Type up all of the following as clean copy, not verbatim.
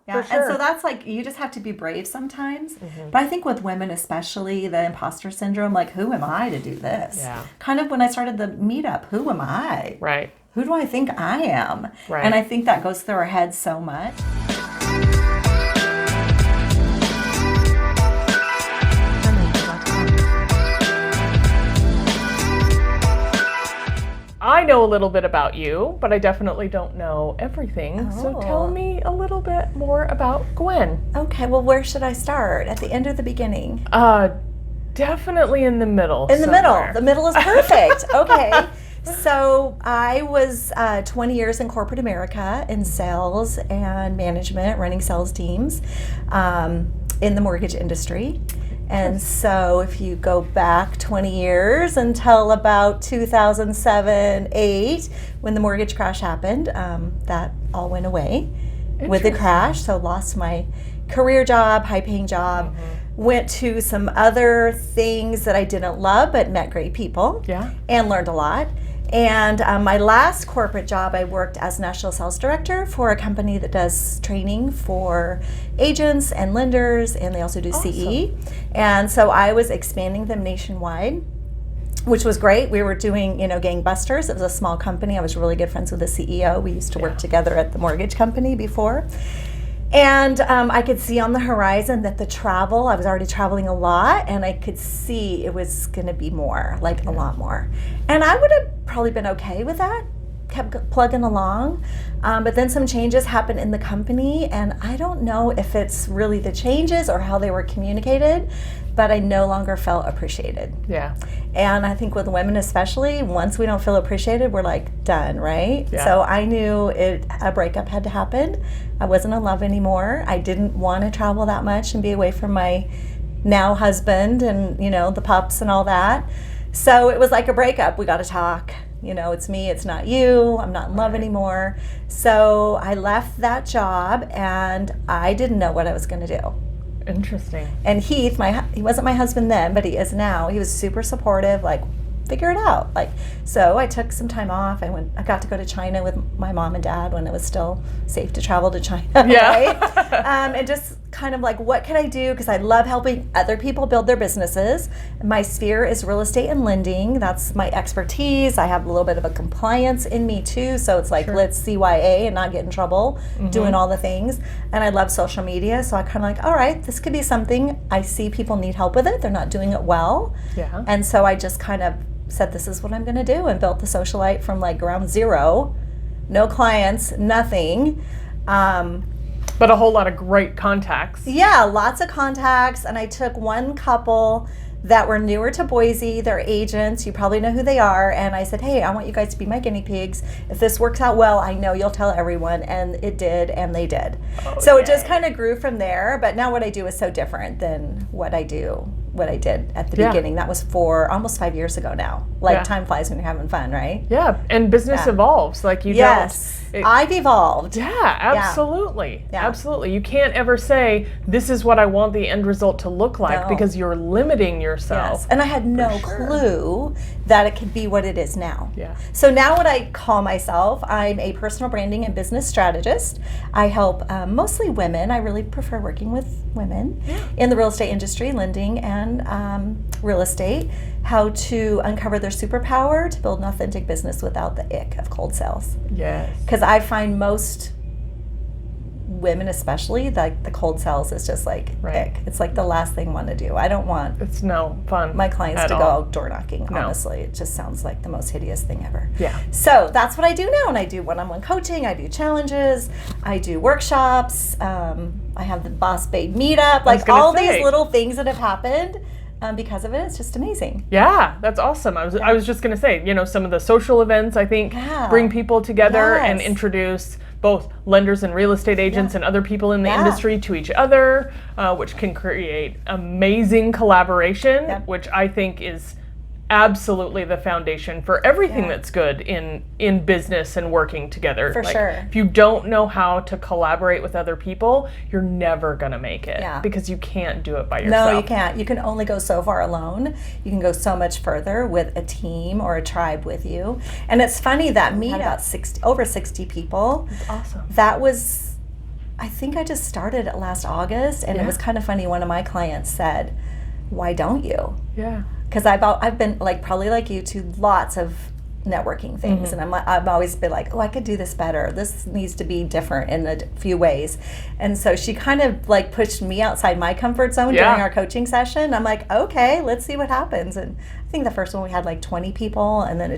Yeah. For sure. And so that's like, you just have to be brave sometimes. But I think with women especially, the imposter syndrome, like, who am I to do this? Yeah. Kind of when I started the meetup, who am I? Right. Who do I think I am? Right. And I think that goes through our heads so much. I know a little bit about you, but I definitely don't know everything. So tell me a little bit more about Gwen. Okay, well, where should I start? At the end or the beginning? Definitely in the middle. In the somewhere. middle. The middle is perfect. Okay. So I was 20 years in corporate America in sales and management, running sales teams in the mortgage industry. And so if you go back 20 years until about 2007-8, when the mortgage crash happened, that all went away with the crash. So lost my career job, high-paying job, went to some other things that I didn't love, but met great people and learned a lot. And my last corporate job, I worked as National Sales Director for a company that does training for agents and lenders, and they also do CE. And so I was expanding them nationwide, which was great. We were doing, gangbusters. It was a small company. I was really good friends with the CEO. We used to work together at the mortgage company before. And I could see on the horizon that the travel, I was already traveling a lot, and I could see it was going to be more, like a lot more. And I would have probably been okay with that, kept plugging along. But then some changes happened in the company, and I don't know if it's really the changes or how they were communicated, but I no longer felt appreciated. Yeah. And I think with women especially, once we don't feel appreciated, we're like done, right? Yeah. So I knew a breakup had to happen. I wasn't in love anymore. I didn't want to travel that much and be away from my now husband and, the pups and all that. So it was like a breakup. We got to talk. It's me, it's not you. I'm not in love anymore. So I left that job, and I didn't know what I was going to do. Interesting. And Heath, he wasn't my husband then, but he is now. He was super supportive, like, figure it out. So I took some time off. I got to go to China with my mom and dad when it was still safe to travel to China. Right? And just kind of like, what can I do? Because I love helping other people build their businesses. My sphere is real estate and lending. That's my expertise. I have a little bit of a compliance in me too. So it's like, let's CYA and not get in trouble doing all the things. And I love social media. So I kind of like, all right, this could be something. I see people need help with it. They're not doing it well. Yeah. And so I just kind of said, this is what I'm going to do, and built the Socialite from like ground zero, no clients, nothing. But a whole lot of great contacts. Yeah, lots of contacts. And I took one couple that were newer to Boise. They're agents. You probably know who they are. And I said, hey, I want you guys to be my guinea pigs. If this works out well, I know you'll tell everyone. And it did, and they did. So it just kind of grew from there. But now what I do is so different than what I did at the beginning. That was for almost 5 years ago now. Time flies when you're having fun, right? Yeah, and business evolves. Like you I've evolved. Yeah, absolutely. Yeah. Absolutely. You can't ever say, this is what I want the end result to look like, because you're limiting yourself. Yes. And I had no clue that it could be what it is now. Yeah. So now what I call myself, I'm a personal branding and business strategist. I help mostly women. I really prefer working with women in the real estate industry, lending and real estate, how to uncover their superpower to build an authentic business without the ick of cold sales. Yes. Because I find most women especially, like the cold sales is just like ick. It's like the last thing I want to do. I don't want it's no fun my clients to all. go door knocking, honestly. It just sounds like the most hideous thing ever. Yeah. So that's what I do now, and I do one-on-one coaching, I do challenges, I do workshops, I have the Boss Babe meetup, like all these little things that have happened. Because of it, it's just amazing. Yeah, that's awesome. I was just going to say, some of the social events, I think, bring people together and introduce both lenders and real estate agents and other people in the industry to each other, which can create amazing collaboration, which I think is absolutely the foundation for everything that's good in business and working together. For sure. If you don't know how to collaborate with other people, you're never going to make it because you can't do it by yourself. No, you can't. You can only go so far alone. You can go so much further with a team or a tribe with you. And it's funny that me, about over 60 people. That's awesome. That was I think I just started it last August, and it was kind of funny. One of my clients said, "Why don't you?" Yeah. Because I've been like probably like you to lots of networking things, and I've always been like, oh, I could do this better. This needs to be different in a few ways. And so she kind of like pushed me outside my comfort zone during our coaching session. I'm like, okay, let's see what happens. And I think the first one we had like 20 people, and then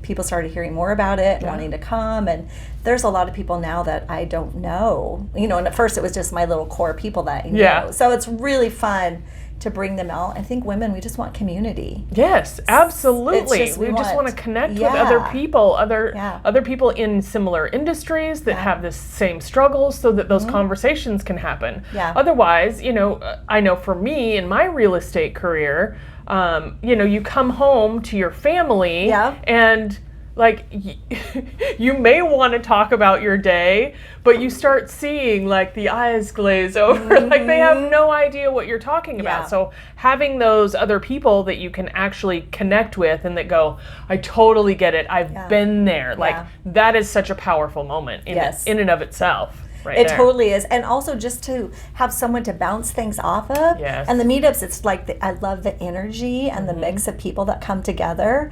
people started hearing more about it and wanting to come. And there's a lot of people now that I don't know, and at first it was just my little core people that I know. So it's really fun to bring them out. I think women, we just want community. Yes, absolutely. We just want to connect with other people, other people in similar industries that have the same struggles, so that those conversations can happen. Otherwise, I know for me in my real estate career, you come home to your family and like you may want to talk about your day, but you start seeing like the eyes glaze over, like they have no idea what you're talking about. So having those other people that you can actually connect with and that go, I totally get it, I've been there, like that is such a powerful moment in and of itself. It totally is. And also just to have someone to bounce things off of. And the meetups, it's like, I love the energy and the mix of people that come together.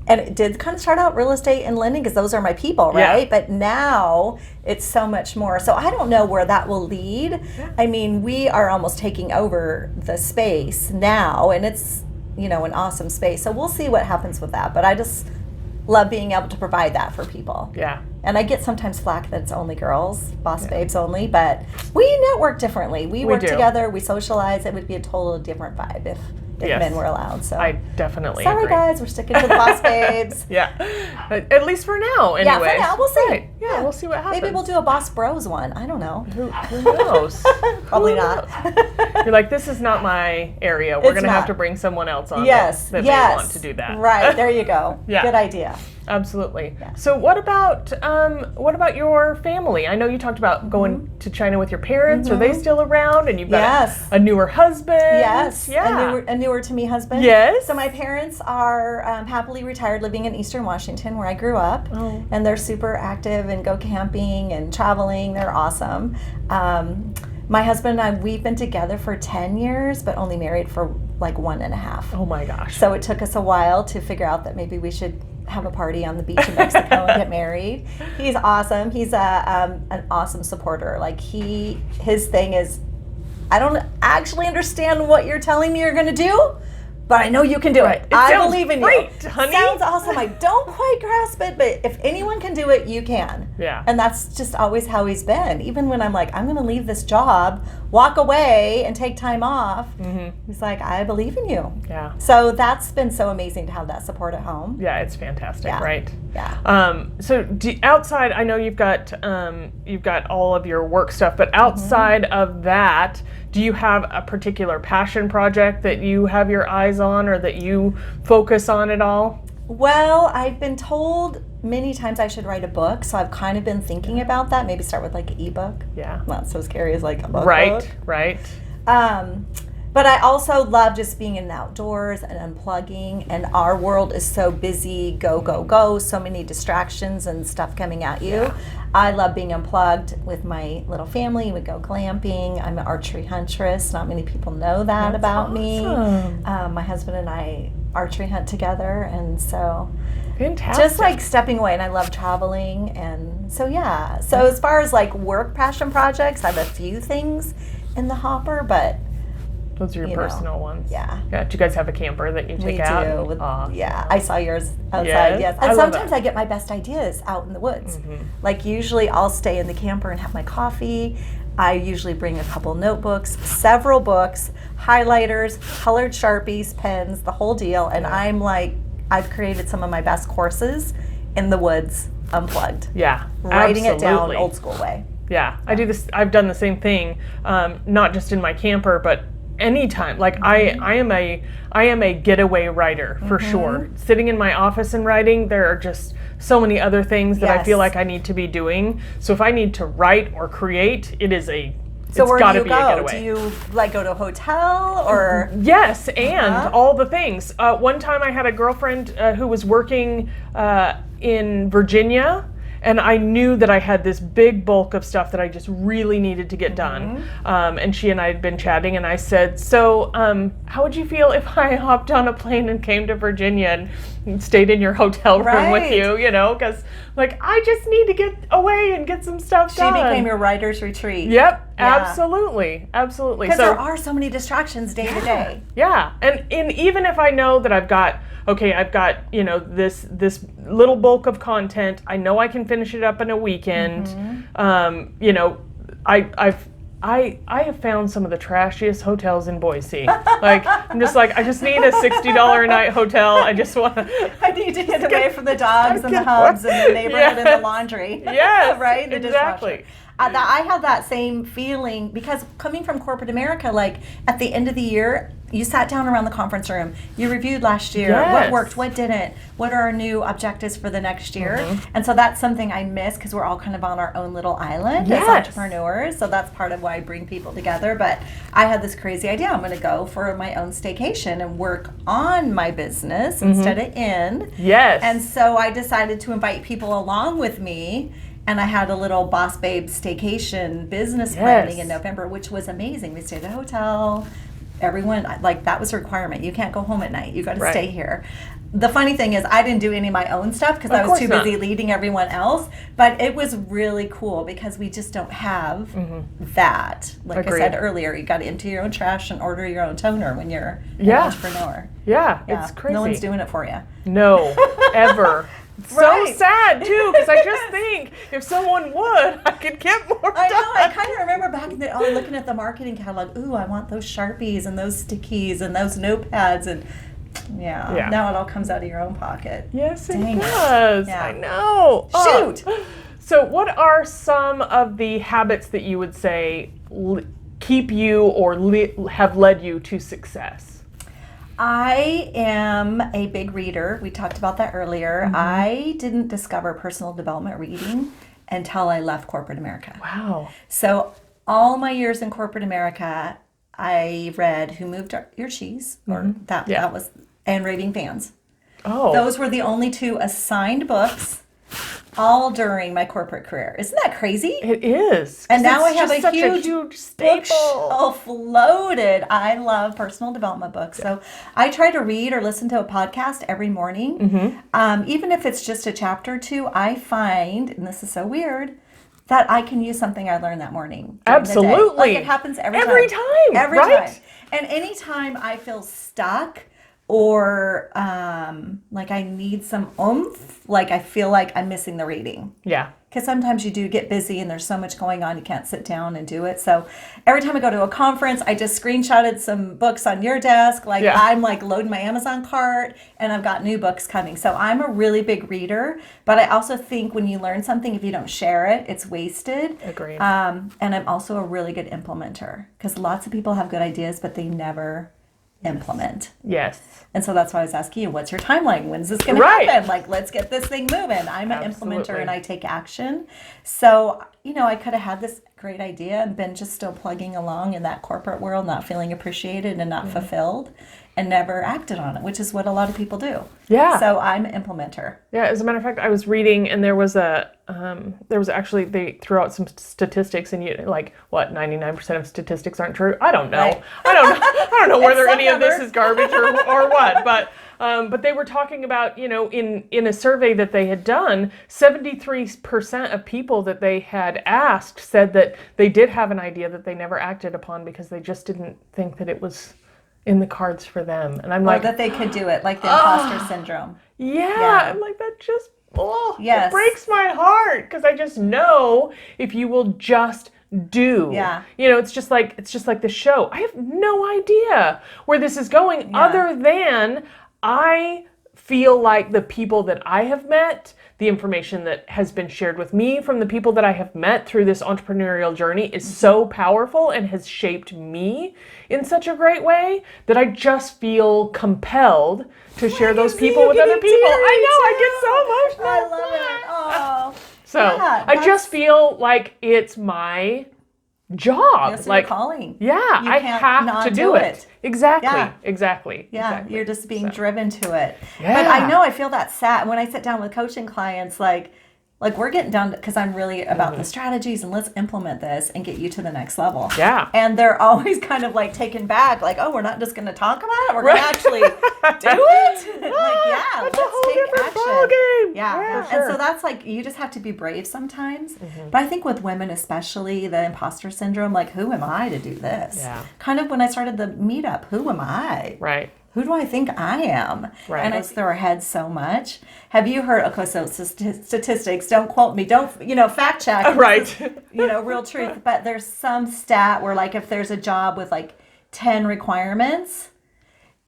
And it did kind of start out real estate and lending because those are my people, right? But now it's so much more. So I don't know where that will lead. I mean, we are almost taking over the space now, and it's, an awesome space. So we'll see what happens with that. But I just love being able to provide that for people. And I get sometimes flack that it's only girls, boss babes only, but we network differently. We work together, we socialize. It would be a totally different vibe if men were allowed. So I definitely sorry agree. Guys, we're sticking to the boss babes. At least for now, anyway. Yeah, for now, we'll see. We'll see what happens. Maybe we'll do a boss bros one. I don't know. Who knows? Probably not. You're like, this is not my area. We're going to have to bring someone else on that may want to do that. Right, there you go. Good idea. Absolutely. So what about your family? I know you talked about going to China with your parents. Are they still around? And you've got a newer husband. A newer to me husband. So my parents are happily retired, living in Eastern Washington, where I grew up. And they're super active and go camping and traveling. They're awesome. My husband and I, we've been together for 10 years, but only married for like 1.5. Oh my gosh. So it took us a while to figure out that maybe we should have a party on the beach in Mexico and get married. He's awesome. He's an awesome supporter. Like his thing is, I don't actually understand what you're telling me you're going to do, but I know you can do it. I believe in you. Honey. Sounds awesome. I don't quite grasp it, but if anyone can do it, you can. And that's just always how he's been. Even when I'm like, I'm going to leave this job, walk away, and take time off, he's like, I believe in you. So that's been so amazing to have that support at home. It's fantastic, right? So outside, I know you've got all of your work stuff, but outside of that, do you have a particular passion project that you have your eyes on or that you focus on at all? Well, I've been told many times I should write a book, so I've kind of been thinking about that. Maybe start with like an ebook. Not so scary as like a book. Right. But I also love just being in the outdoors and unplugging, and our world is so busy, go, so many distractions and stuff coming at you. I love being unplugged with my little family. We go glamping. I'm an archery huntress. Not many people know that about me. My husband and I archery hunt together, and so fantastic. Just like stepping away, and I love traveling, and so So as far as like work passion projects, I have a few things in the hopper, but those are your personal ones. Do you guys have a camper that you take out? We do. I saw yours outside. And sometimes I get my best ideas out in the woods. Like usually I'll stay in the camper and have my coffee. I usually bring a couple notebooks, several books, highlighters, colored Sharpies, pens, the whole deal. And I'm like, I've created some of my best courses in the woods, unplugged. Writing it down old school way. I do this. I've done the same thing, not just in my camper, but anytime. Like I am a getaway writer for sure. Sitting in my office and writing, there are just so many other things that I feel like I need to be doing. So if I need to write or create, it's got to be a getaway. Do you like go to a hotel or? Yes, and all the things. One time I had a girlfriend who was working in Virginia, And I knew that I had this big bulk of stuff that I just really needed to get done. And she and I had been chatting, and I said, so how would you feel if I hopped on a plane and came to Virginia and stayed in your hotel room with you, because like, I just need to get away and get some stuff done. She became your writer's retreat. Yep, absolutely. Because there are so many distractions day to day. Yeah, and even if I know that I've got, this little bulk of content, I know I can finish it up in a weekend. I have found some of the trashiest hotels in Boise. Like, I'm just like, I just need a $60 a night hotel. I just want to. I need to get away from the dogs and the hubs and the neighborhood and the laundry. Yes, right? The exactly. dishwasher. I have that same feeling because coming from corporate America, like at the end of the year, you sat down around the conference room, you reviewed last year, what worked, what didn't, what are our new objectives for the next year. And so that's something I miss because we're all kind of on our own little island as entrepreneurs. So that's part of why I bring people together. But I had this crazy idea. I'm going to go for my own staycation and work on my business instead of in. Yes. And so I decided to invite people along with me. And I had a little Boss Babe staycation business planning in November, which was amazing. We stayed at a hotel. Everyone, like, that was a requirement. You can't go home at night. You got to stay here. The funny thing is I didn't do any of my own stuff because I was too busy leading everyone else. But it was really cool because we just don't have that. Like I said earlier, you got to empty your own trash and order your own toner when you're an entrepreneur. Yeah, it's crazy. No one's doing it for you. No, ever. So sad too, because I just think if someone would, I could get more done. I know. I kind of remember back in the looking at the marketing catalog. Ooh, I want those Sharpies and those stickies and those notepads and now it all comes out of your own pocket. Yes, it does. Yeah. I know. Shoot. So, what are some of the habits that you would say keep you or have led you to success? I am a big reader. We talked about that earlier. I didn't discover personal development reading until I left corporate America. Wow. So all my years in corporate America, I read Who Moved Your Cheese, or that was, and Raving Fans. Oh. Those were the only two assigned books all during my corporate career. Isn't that crazy? It is. And now I have a huge staple. Bookshelf loaded. I love personal development books. So I try to read or listen to a podcast every morning. Even if it's just a chapter or two, I find, and this is so weird, that I can use something I learned that morning. Absolutely. Like it happens every time. Every time. And anytime I feel stuck, or like I need some oomph, like I feel like I'm missing the reading. Yeah. Because sometimes you do get busy and there's so much going on, you can't sit down and do it. So every time I go to a conference, I just screenshotted some books on your desk. Like I'm like loading my Amazon cart and I've got new books coming. So I'm a really big reader, but I also think when you learn something, if you don't share it, it's wasted. Agreed. And I'm also a really good implementer because lots of people have good ideas, but they never implement. Yes. And so that's why I was asking you, what's your timeline? When's this going to happen? Like, let's get this thing moving. I'm an implementer and I take action. So, I could have had this great idea and been just still plugging along in that corporate world, not feeling appreciated and not fulfilled, and never acted on it, which is what a lot of people do. Yeah. So I'm an implementer. Yeah. As a matter of fact, I was reading and there was actually, they threw out some statistics and 99% of statistics aren't true. I don't know. Right. I don't know whether any of this is garbage or what, but they were talking about, in a survey that they had done, 73% of people that they had asked said that they did have an idea that they never acted upon because they just didn't think that it was in the cards for them. And I'm like, that they could do it, like the imposter syndrome. Yeah. I'm like, that just it breaks my heart because I just know if you will just do. Yeah. It's just like the show. I have no idea where this is going other than I feel like the people that I have met, the information that has been shared with me from the people that I have met through this entrepreneurial journey is so powerful and has shaped me in such a great way that I just feel compelled to share those people with other people. I know, I get so emotional. I love it. Oh. So I just feel like it's my job. Yes, like calling. Yeah, I have to do it. Exactly. Yeah. Exactly. Yeah, exactly. You're just being driven to it. Yeah. But I know I feel that sad when I sit down with coaching clients, like Like, we're getting down to, because I'm really about the strategies and let's implement this and get you to the next level. Yeah. And they're always kind of like taken back, like, oh, we're not just going to talk about it. We're going to actually do it. Like, yeah, that's let's take action. ballgame. Yeah. Sure. And so that's like, you just have to be brave sometimes. But I think with women, especially the imposter syndrome, like, who am I to do this? Yeah. Kind of when I started the meetup, who am I? Right. Who do I think I am? Right. And it's through our heads so much. Have you heard, okay, so statistics, don't quote me, don't, fact check. Right. Real truth. But there's some stat where, like, if there's a job with, like, 10 requirements,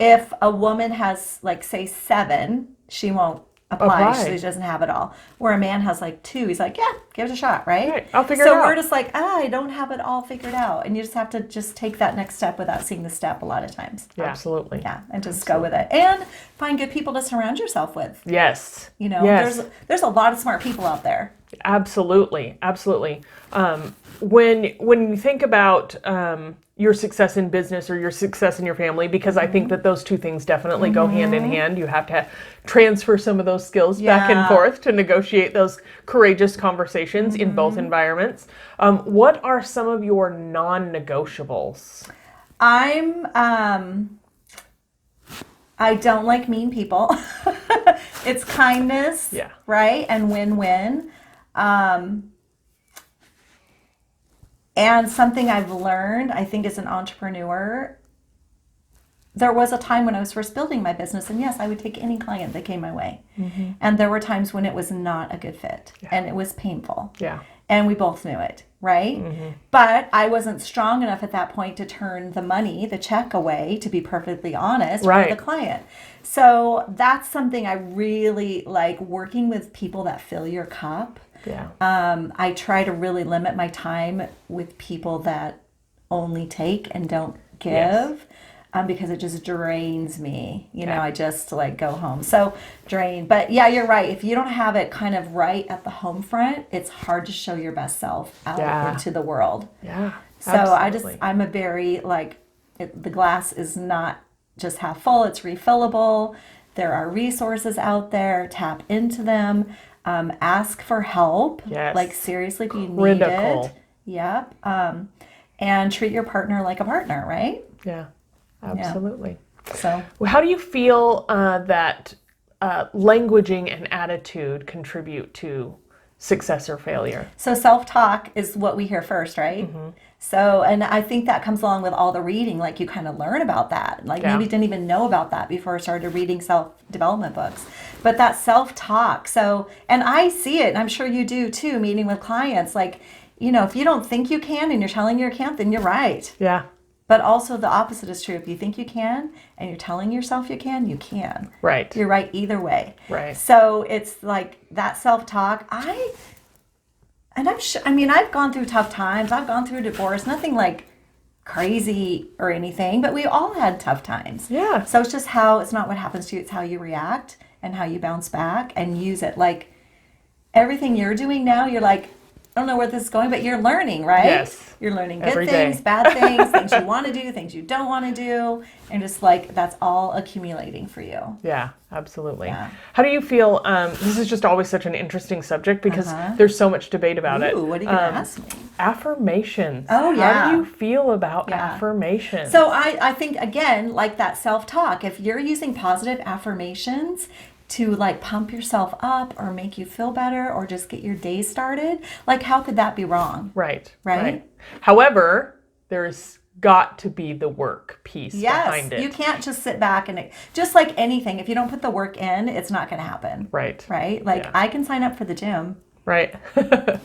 if a woman has, like, say 7, she won't apply. She doesn't have it all. Where a man has, like, 2, he's like, yeah, give it a shot, right? I'll figure it out. So we're just like, I don't have it all figured out. And you just have to just take that next step without seeing the step a lot of times. Yeah. Absolutely. Yeah, and just go with it. And find good people to surround yourself with. Yes. There's a lot of smart people out there. Absolutely. When you think about your success in business or your success in your family, because I think that those two things definitely go hand in hand. You have to transfer some of those skills back and forth to negotiate those courageous conversations in both environments. What are some of your non-negotiables? I don't like mean people. It's kindness, right? And win-win. And something I've learned, I think, as an entrepreneur, there was a time when I was first building my business, and yes, I would take any client that came my way. And there were times when it was not a good fit, and it was painful. Yeah. And we both knew it, right? But I wasn't strong enough at that point to turn the money, the check away, to be perfectly honest, for the client. So that's something I really like, working with people that fill your cup. Yeah. I try to really limit my time with people that only take and don't give, because it just drains me. I just like go home. So drain. But yeah, you're right. If you don't have it kind of right at the home front, it's hard to show your best self out into the world. Yeah. So I'm a very the glass is not just half full, it's refillable. There are resources out there. Tap into them. Ask for help. Yes. Like, seriously, if you need it. Yep. And treat your partner like a partner, right? Yeah, absolutely. Yeah. So, how do you feel that languaging and attitude contribute to success or failure? So self-talk is what we hear first, right? So, and I think that comes along with all the reading, like, you kind of learn about that. Like, maybe didn't even know about that before I started reading self-development books. But that self-talk, so, and I see it, and I'm sure you do too, meeting with clients, like, if you don't think you can and you're telling you can't, then you're right. Yeah. But also the opposite is true. If you think you can and you're telling yourself you can. Right. You're right either way. Right. So it's like that self-talk. I've gone through tough times. I've gone through divorce. Nothing like crazy or anything, but we all had tough times. Yeah. So it's just it's not what happens to you. It's how you react and how you bounce back and use it. Like, everything you're doing now, you're like, I don't know where this is going, but you're learning, right? Yes. You're learning Every good things, day. bad things, things you want to do, things you don't want to do, and just like that's all accumulating for you. Yeah, absolutely. Yeah. How do you feel? This is just always such an interesting subject because there's so much debate about it. What are you going to ask me? Affirmations. Oh, yeah. How do you feel about affirmations? So I think, again, like that self-talk, if you're using positive affirmations to like pump yourself up or make you feel better or just get your day started, like, how could that be wrong? Right. Right? However, there's got to be the work piece behind it. You can't just sit back and just like anything, if you don't put the work in, it's not going to happen. Right. Like, I can sign up for the gym. Right.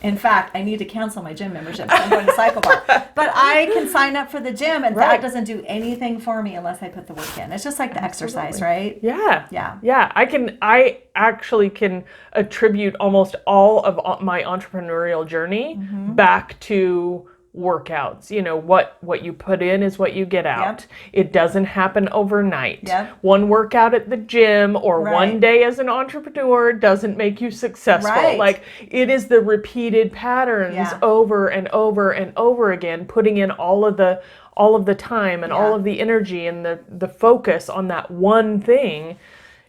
In fact, I need to cancel my gym membership, so I'm going to cycle bar. But I can sign up for the gym, and that doesn't do anything for me unless I put the work in. It's just like the exercise, right? Yeah. Yeah. Yeah. I actually can attribute almost all of my entrepreneurial journey back to workouts. What you put in is what you get out. Yep. It doesn't happen overnight. Yep. One workout at the gym or one day as an entrepreneur doesn't make you successful. Right. Like, it is the repeated patterns over and over and over again, putting in all of the time and all of the energy and the focus on that one thing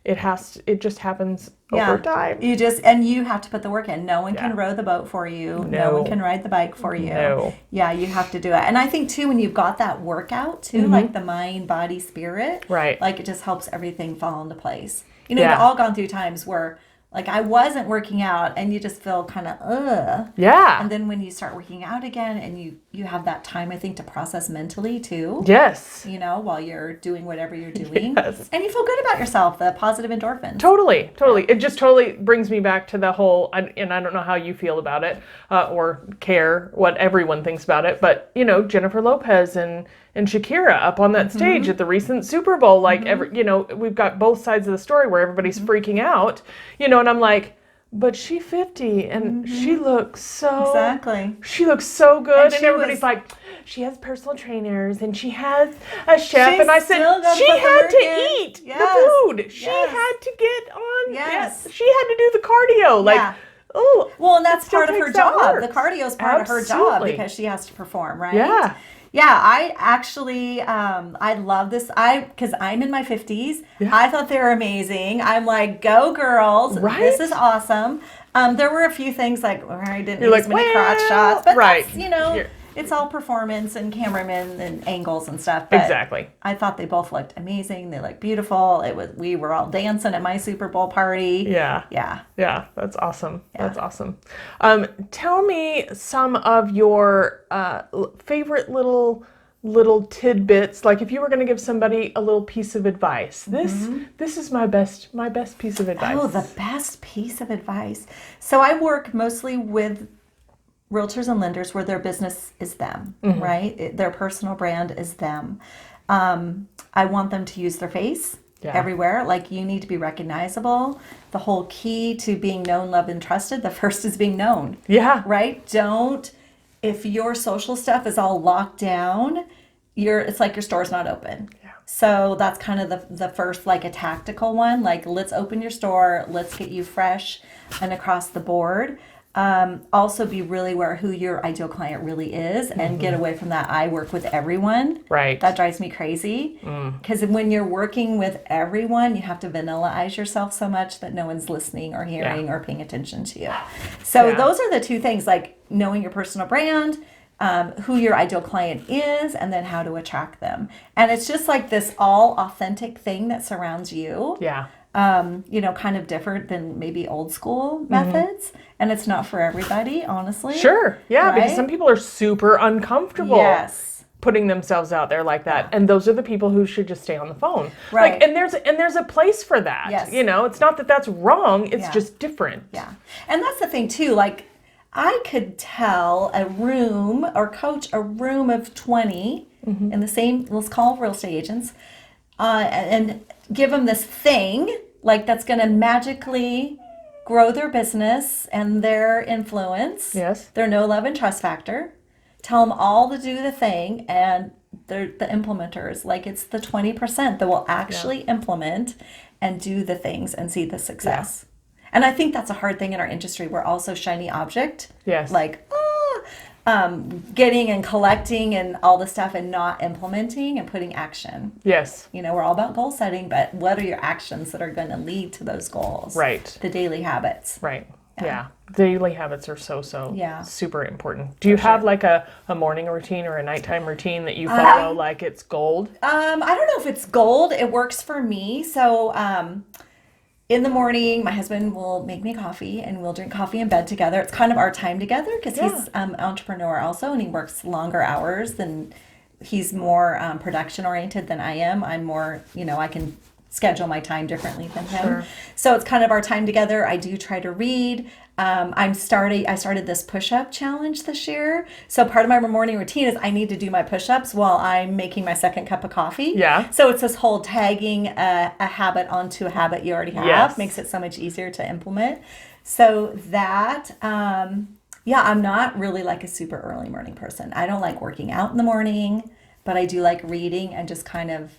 it just happens over time. You have to put the work in. No one can row the boat for you. No one can ride the bike for you. No. Yeah, you have to do it. And I think too, when you've got that workout too, like the mind, body, spirit, right? Like it just helps everything fall into place. We've all gone through times where like I wasn't working out and you just feel kind of Yeah. And then when you start working out again and you have that time, I think, to process mentally too. Yes. While you're doing whatever you're doing. Yes. And you feel good about yourself, the positive endorphins. Totally. It just totally brings me back to the whole, and I don't know how you feel about it or care what everyone thinks about it, but, Jennifer Lopez and Shakira up on that stage at the recent Super Bowl, like, we've got both sides of the story where everybody's freaking out, and I'm like, but she's 50 and she looks so she looks so good, and everybody's like, she has personal trainers and she has a chef, and I said she had to eat the food. She had to get on. Yes, she had to do the cardio. Like, oh, well, and that's part of her job. The cardio is part of her job because she has to perform, right? Yeah. Yeah, I actually, I love this. Because I'm in my 50s. Yeah. I thought they were amazing. I'm like, go girls. Right? This is awesome. There were a few things like where I didn't use many crotch shots. But that's, it's all performance and cameramen and angles and stuff. But exactly. I thought they both looked amazing. They looked beautiful. We were all dancing at my Super Bowl party. Yeah. Yeah. Yeah, that's awesome. Yeah. That's awesome. Tell me some of your favorite little tidbits. Like if you were going to give somebody a little piece of advice, this is my best piece of advice. Oh, the best piece of advice. So I work mostly with realtors and lenders where their business is them, right? Their personal brand is them. I want them to use their face everywhere. Like you need to be recognizable. The whole key to being known, loved, and trusted, the first is being known. Yeah. Right? If your social stuff is all locked down, it's like your store's not open. Yeah. So that's kind of the first, like a tactical one. Like, let's open your store. Let's get you fresh and across the board. Also be really aware who your ideal client really is and get away from that I work with everyone. Right. That drives me crazy. Because when you're working with everyone, you have to vanilla-ize yourself so much that no one's listening or hearing or paying attention to you. So those are the two things, like knowing your personal brand, who your ideal client is, and then how to attract them. And it's just like this all authentic thing that surrounds you. Yeah. Kind of different than maybe old school methods. And it's not for everybody, honestly. Sure. Yeah, right? Because some people are super uncomfortable putting themselves out there like that. And those are the people who should just stay on the phone. Right. Like, and there's a place for that. Yes. It's not that that's wrong. It's just different. Yeah. And that's the thing too. Like, I could tell a room or coach a room of 20 in the same, let's call real estate agents, and give them this thing like that's going to magically grow their business and their influence. Yes. Their know, love, and trust factor. Tell them all to do the thing, and they're the implementers. Like, it's the 20% that will actually implement and do the things and see the success. Yeah. And I think that's a hard thing in our industry. We're also shiny object. Yes. Like, getting and collecting and all the stuff and not implementing and putting action. Yes. We're all about goal setting, but what are your actions that are going to lead to those goals? Right. The daily habits. Right. Yeah. Daily habits are so super important. Do you have like a morning routine or a nighttime routine that you follow like it's gold? I don't know if it's gold. It works for me. So, in the morning, my husband will make me coffee and we'll drink coffee in bed together. It's kind of our time together because he's an entrepreneur also, and he works longer hours than he's more production oriented than I am. I'm more, I can schedule my time differently than him. Sure. So it's kind of our time together. I do try to read. I started this push-up challenge this year. So part of my morning routine is I need to do my push-ups while I'm making my second cup of coffee. Yeah. So it's this whole tagging a habit onto a habit you already have. Makes it so much easier to implement. So that, I'm not really like a super early morning person. I don't like working out in the morning, but I do like reading and just kind of,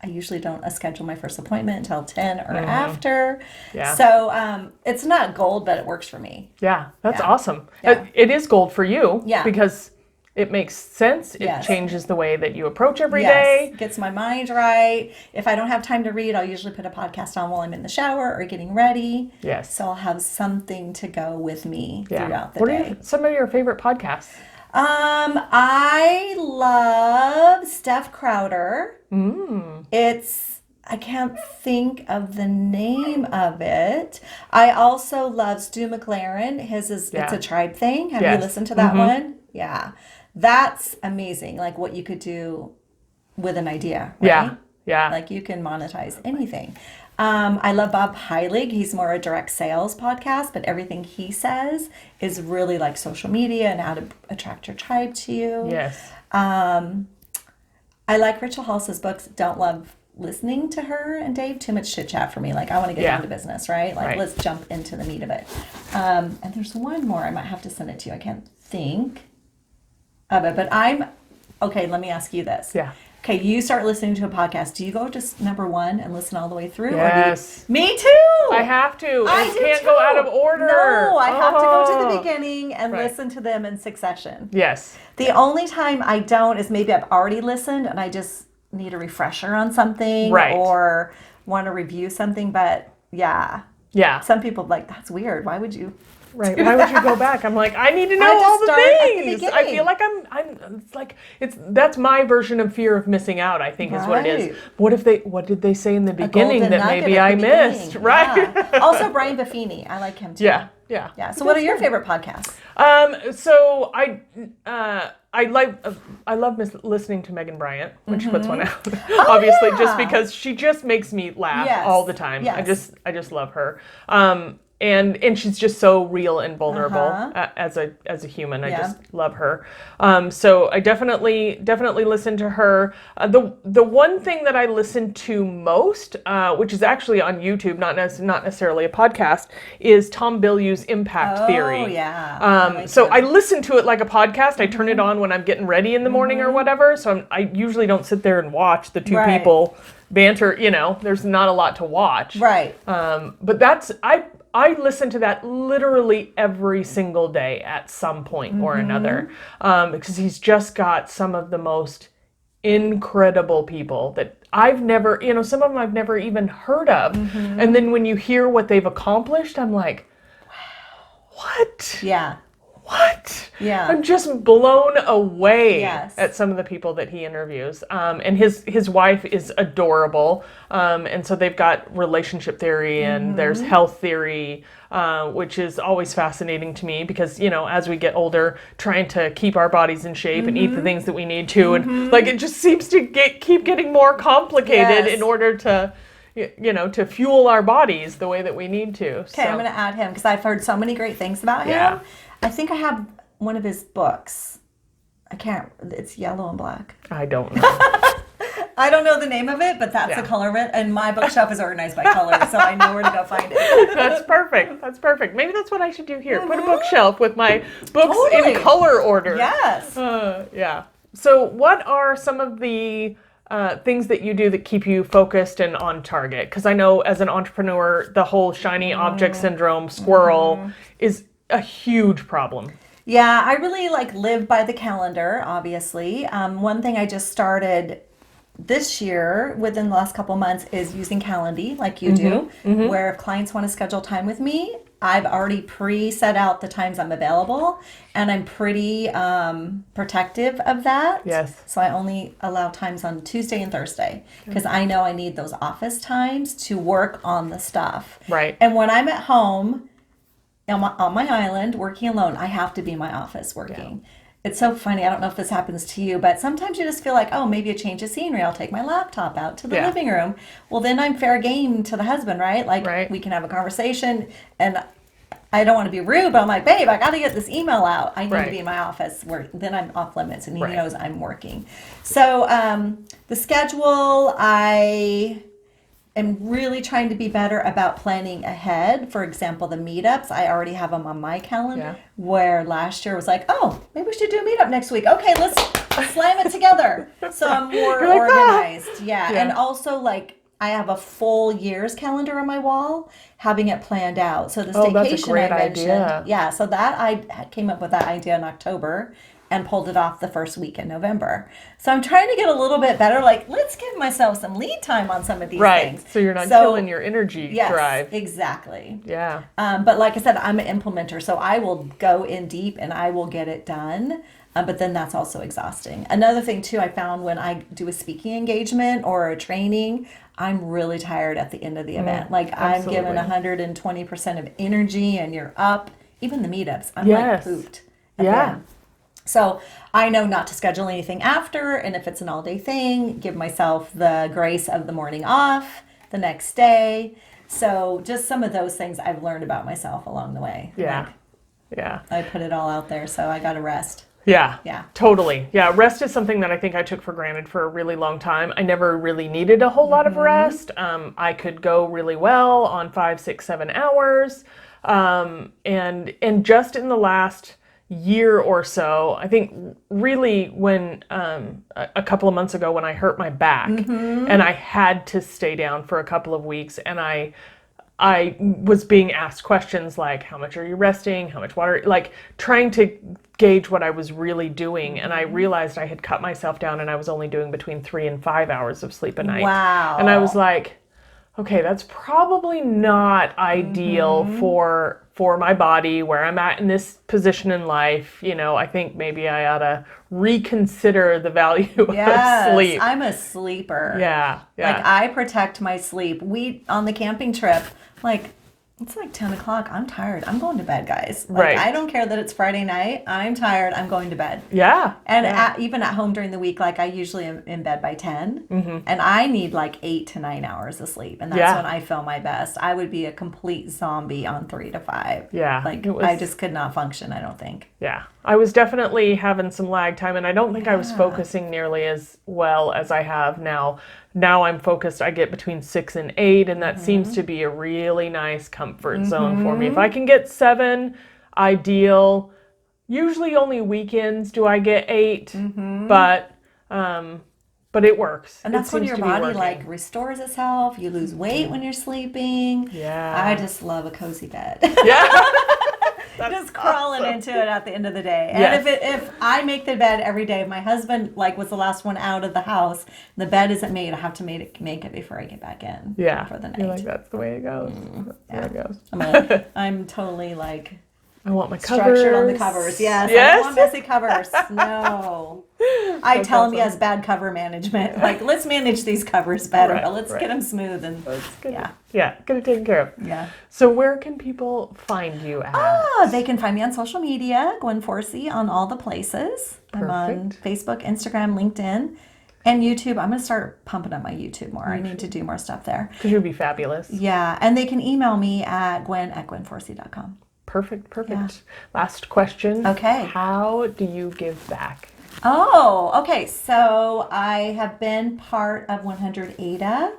I usually don't schedule my first appointment until 10 or after. Yeah. So it's not gold, but it works for me. Yeah, that's awesome. Yeah. It is gold for you because It makes sense. It Yes. changes the way that you approach every day. Gets my mind right. If I don't have time to read, I'll usually put a podcast on while I'm in the shower or getting ready. Yes. So I'll have something to go with me throughout the What day. are some of your favorite podcasts? I love Steph Crowder. I can't think of the name of it. I also love Stu McLaren. His is It's a Tribe Thing. Have you listened to that one? Yeah. That's amazing. Like what you could do with an idea, right? Yeah. Like you can monetize anything. I love Bob Heilig. He's more a direct sales podcast, but everything he says is really like social media and how to attract your tribe to you. Yes. I like Rachel Hollis's books. Don't love listening to her and Dave. Too much chit chat for me. Like I want to get down to business, right? Like let's jump into the meat of it. And there's one more. I might have to send it to you. I can't think of it, but okay. Let me ask you this. Yeah. Okay, you start listening to a podcast. Do you go to number one and listen all the way through? Yes. Me too. I have to. I can't go out of order. No, I have to go to the beginning and listen to them in succession. Yes. The only time I don't is maybe I've already listened and I just need a refresher on something or want to review something. But yeah. Some people are like, that's weird. Why would you? Right. Why would you go back? I'm like, I need to know all the things. I feel like it's like that's my version of fear of missing out, I think is what it is. What did they say in the beginning that maybe I missed? Right. Yeah. Also Brian Buffini. I like him too. Yeah. So what are your favorite podcasts? So I love listening to Megan Bryant when she puts one out. Obviously, just because she just makes me laugh all the time. Yes. I just love her. And she's just so real and vulnerable as a human. I just love her. So I definitely listen to her. The one thing that I listen to most, which is actually on YouTube, not necessarily a podcast, is Tom Bilyeu's Impact Theory. Oh yeah. I listen to it like a podcast. I turn it on when I'm getting ready in the morning or whatever. So I usually don't sit there and watch the two people banter. There's not a lot to watch. Right. But I listen to that literally every single day at some point or another, because he's just got some of the most incredible people that I've never, some of them I've never even heard of. And then when you hear what they've accomplished, I'm like, wow, what? Yeah. What? Yeah. I'm just blown away Yes. at some of the people that he interviews. And his wife is adorable. And so they've got relationship theory and there's health theory, which is always fascinating to me because, as we get older, trying to keep our bodies in shape and eat the things that we need to. And like, it just seems to keep getting more complicated in order to to fuel our bodies the way that we need to. Okay, I'm going to add him because I've heard so many great things about him. Yeah. I think I have one of his books. It's yellow and black. I don't know. I don't know the name of it, but that's the color of it. And my bookshelf is organized by color, so I know where to go find it. That's perfect. Maybe that's what I should do here. Put a bookshelf with my books in color order. Yes. Yeah. So what are some of the things that you do that keep you focused and on target? Because I know as an entrepreneur, the whole shiny object syndrome, squirrel, is a huge problem. Yeah, I really live by the calendar, obviously. One thing I just started this year within the last couple months is using Calendly like you do, where if clients want to schedule time with me, I've already pre-set out the times I'm available, and I'm pretty protective of that. Yes. So I only allow times on Tuesday and Thursday because I know I need those office times to work on the stuff. Right. And when I'm at home, on my island, working alone, I have to be in my office working. Yeah. It's so funny. I don't know if this happens to you, but sometimes you just feel like, oh, maybe a change of scenery. I'll take my laptop out to the living room. Well, then I'm fair game to the husband, right? We can have a conversation, and I don't want to be rude, but I'm like, babe, I got to get this email out. I need to be in my office. Then I'm off limits, and he knows I'm working. So the schedule, I am really trying to be better about planning ahead. For example, the meetups, I already have them on my calendar, where last year was like, oh, maybe we should do a meetup next week. Okay, let's slam it together. So I'm more organized. Yeah. And also I have a full year's calendar on my wall, having it planned out. So the staycation that's a great I mentioned. idea. Yeah, so that I came up with that idea in October. and pulled it off the first week in November. So I'm trying to get a little bit better. Like, let's give myself some lead time on some of these things. So you're not killing your energy drive. Exactly. Yeah. But like I said, I'm an implementer, so I will go in deep and I will get it done. But then that's also exhausting. Another thing too, I found when I do a speaking engagement or a training, I'm really tired at the end of the event. Like I'm given 120% of energy and you're up. Even the meetups, I'm like pooped. So I know not to schedule anything after, and if it's an all-day thing, give myself the grace of the morning off the next day. So just some of those things I've learned about myself along the way. I put it all out there, so I got to rest. Yeah, totally. Yeah, rest is something that I think I took for granted for a really long time. I never really needed a whole lot of rest. I could go really well on 5, 6, 7 hours. And just in the last year or so, I think really when a couple of months ago when I hurt my back and I had to stay down for a couple of weeks, and I was being asked questions like, how much are you resting? How much water? Like trying to gauge what I was really doing. And I realized I had cut myself down and I was only doing between 3 and 5 hours of sleep a night. Wow. And I was like, okay, that's probably not ideal for my body, where I'm at in this position in life. You know, I think maybe I ought to reconsider the value of sleep. I'm a sleeper. Yeah. Like I protect my sleep. We, on the camping trip, like, it's like 10 o'clock. I'm tired. I'm going to bed, guys. Like, I don't care that it's Friday night. I'm tired. I'm going to bed. Yeah. And even at home during the week, like I usually am in bed by 10. And I need like 8 to 9 hours of sleep. And that's when I feel my best. I would be a complete zombie on 3 to 5. Yeah. Like I just could not function, I don't think. Yeah. I was definitely having some lag time, and I don't think I was focusing nearly as well as I have now. Now I'm focused, I get between 6 and 8, and that seems to be a really nice comfort zone for me. If I can get 7, ideal. Usually only weekends do I get 8, but it works. And that's when your body like restores itself. You lose weight when you're sleeping. Yeah. I just love a cozy bed. Yeah. Just crawling into it at the end of the day. And if I make the bed every day, my husband like was the last one out of the house, the bed isn't made, I have to make it before I get back in for the night. You're like, that's the way it goes. That's the way it goes. I'm totally like I want my covers. Structured on the covers. Yes. I don't want messy covers. No. I tell him he has bad cover management. Like, let's manage these covers better. Let's get them smooth and get it taken care of. Yeah. So where can people find you at? They can find me on social media, Gwen Forsey, on all the places. Perfect. I'm on Facebook, Instagram, LinkedIn, and YouTube. I'm going to start pumping up my YouTube more. I need to do more stuff there. Because you'd be fabulous. Yeah. And they can email me at gwen@gwenforsey.com. Perfect. Yeah. Last question. Okay. How do you give back? Okay. So I have been part of 100 Ada.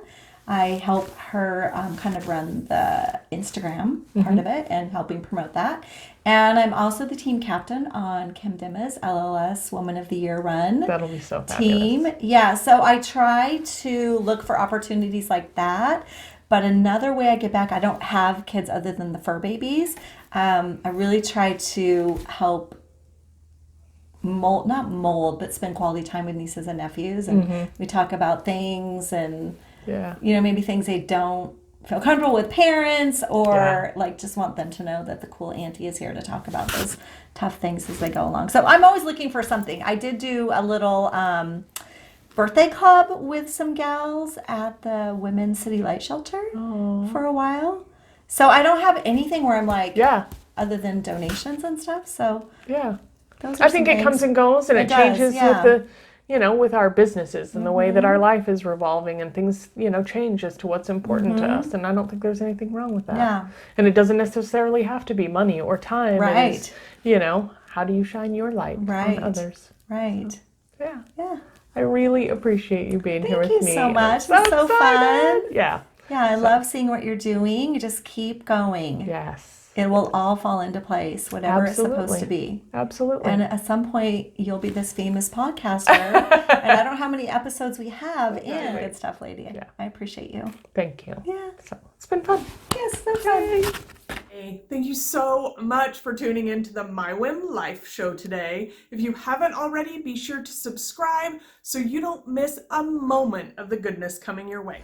I help her kind of run the Instagram part of it and helping promote that. And I'm also the team captain on Kim Dimma's LLS Woman of the Year run. That'll be so fabulous. Team. Yeah. So I try to look for opportunities like that. But another way I get back, I don't have kids other than the fur babies. I really try to help not mold, but spend quality time with nieces and nephews. And we talk about things and, maybe things they don't feel comfortable with parents or like just want them to know that the cool auntie is here to talk about those tough things as they go along. So I'm always looking for something. I did do a little birthday club with some gals at the Women's City Light Shelter for a while. So I don't have anything where I'm like, other than donations and stuff. So I think it comes and goes, and it changes with with our businesses and the way that our life is revolving, and things, change as to what's important to us. And I don't think there's anything wrong with that. Yeah. And it doesn't necessarily have to be money or time. Right. It's, how do you shine your light on others? Right. Yeah. Yeah. I really appreciate you being here with me. Thank you so much. It's so fun. Yeah, I love seeing what you're doing. You just keep going. Yes. It will all fall into place, whatever it's supposed to be. Absolutely. And at some point, you'll be this famous podcaster. And I don't know how many episodes we have in Good Stuff Lady. I appreciate you. Thank you. Yeah. So, it's been fun. Yes, so fun. Hey, thank you so much for tuning in to the My WHIM Life show today. If you haven't already, be sure to subscribe so you don't miss a moment of the goodness coming your way.